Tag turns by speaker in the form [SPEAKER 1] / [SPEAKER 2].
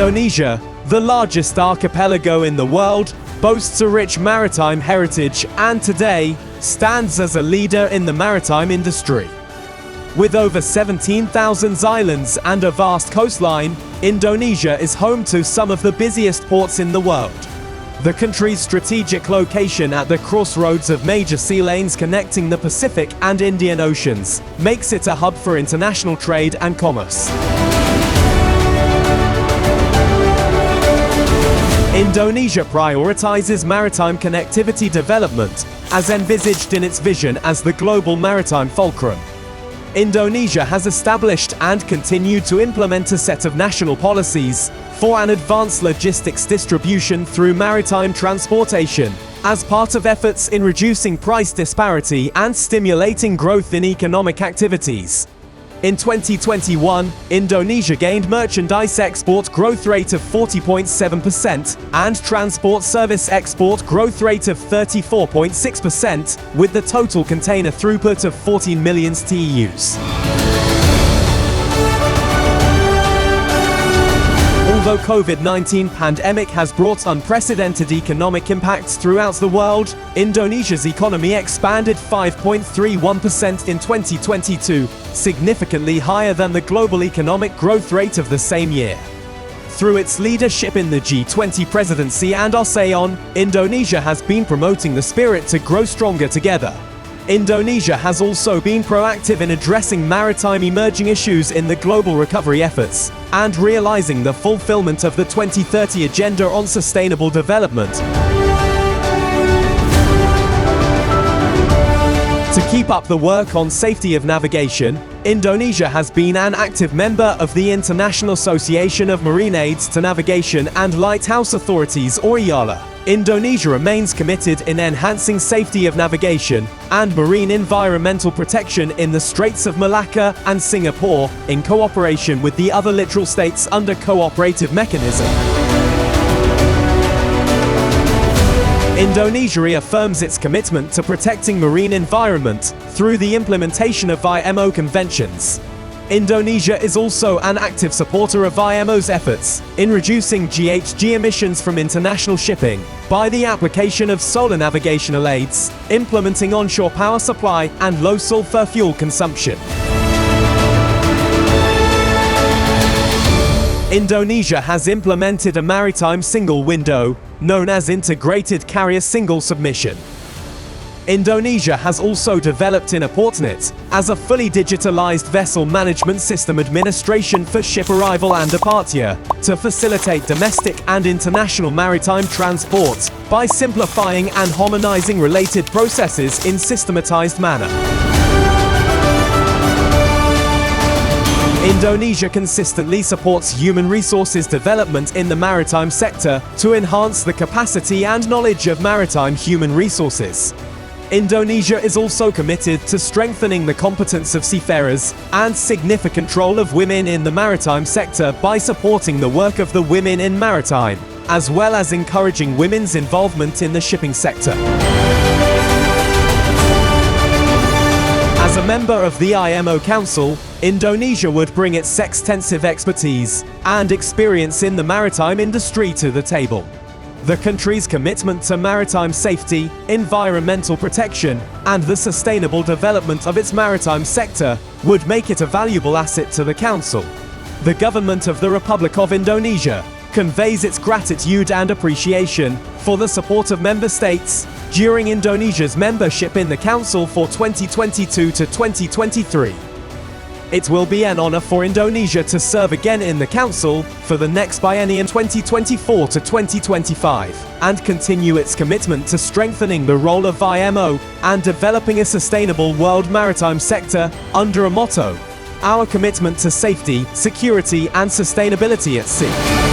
[SPEAKER 1] Indonesia, the largest archipelago in the world, boasts a rich maritime heritage and today stands as a leader in the maritime industry. With over 17,000 islands and a vast coastline, Indonesia is home to some of the busiest ports in the world. The country's strategic location at the crossroads of major sea lanes connecting the Pacific and Indian Oceans makes it a hub for international trade and commerce. Indonesia prioritizes maritime connectivity development, as envisaged in its vision as the global maritime fulcrum. Indonesia has established and continued to implement a set of national policies for an advanced logistics distribution through maritime transportation, as part of efforts in reducing price disparity and stimulating growth in economic activities. In 2021, Indonesia gained merchandise export growth rate of 40.7% and transport service export growth rate of 34.6%, with the total container throughput of 14 million TEUs. Although COVID-19 pandemic has brought unprecedented economic impacts throughout the world, Indonesia's economy expanded 5.31% in 2022, significantly higher than the global economic growth rate of the same year. Through its leadership in the G20 presidency and ASEAN, Indonesia has been promoting the spirit to grow stronger together. Indonesia has also been proactive in addressing maritime emerging issues in the global recovery efforts and realizing the fulfillment of the 2030 Agenda on Sustainable Development. To keep up the work on safety of navigation, Indonesia has been an active member of the International Association of Marine Aids to Navigation and Lighthouse Authorities, or IALA. Indonesia remains committed in enhancing safety of navigation and marine environmental protection in the Straits of Malacca and Singapore, in cooperation with the other littoral states under cooperative mechanism. Indonesia reaffirms its commitment to protecting marine environment through the implementation of IMO conventions. Indonesia is also an active supporter of IMO's efforts in reducing GHG emissions from international shipping by the application of solar navigational aids, implementing onshore power supply and low sulfur fuel consumption. Indonesia has implemented a maritime single window, known as Integrated Carrier Single Submission. Indonesia has also developed Portnet as a fully digitalized vessel management system administration for ship arrival and departure to facilitate domestic and international maritime transport by simplifying and harmonizing related processes in systematized manner. Indonesia consistently supports human resources development in the maritime sector to enhance the capacity and knowledge of maritime human resources. Indonesia is also committed to strengthening the competence of seafarers and significant role of women in the maritime sector by supporting the work of the Women in Maritime, as well as encouraging women's involvement in the shipping sector. As a member of the IMO Council, Indonesia would bring its extensive expertise and experience in the maritime industry to the table. The country's commitment to maritime safety, environmental protection, and the sustainable development of its maritime sector would make it a valuable asset to the Council. The government of the Republic of Indonesia conveys its gratitude and appreciation for the support of member states during Indonesia's membership in the Council for 2022 to 2023. It will be an honor for Indonesia to serve again in the Council for the next biennium 2024 to 2025 and continue its commitment to strengthening the role of IMO and developing a sustainable world maritime sector under a motto: our commitment to safety, security and sustainability at sea.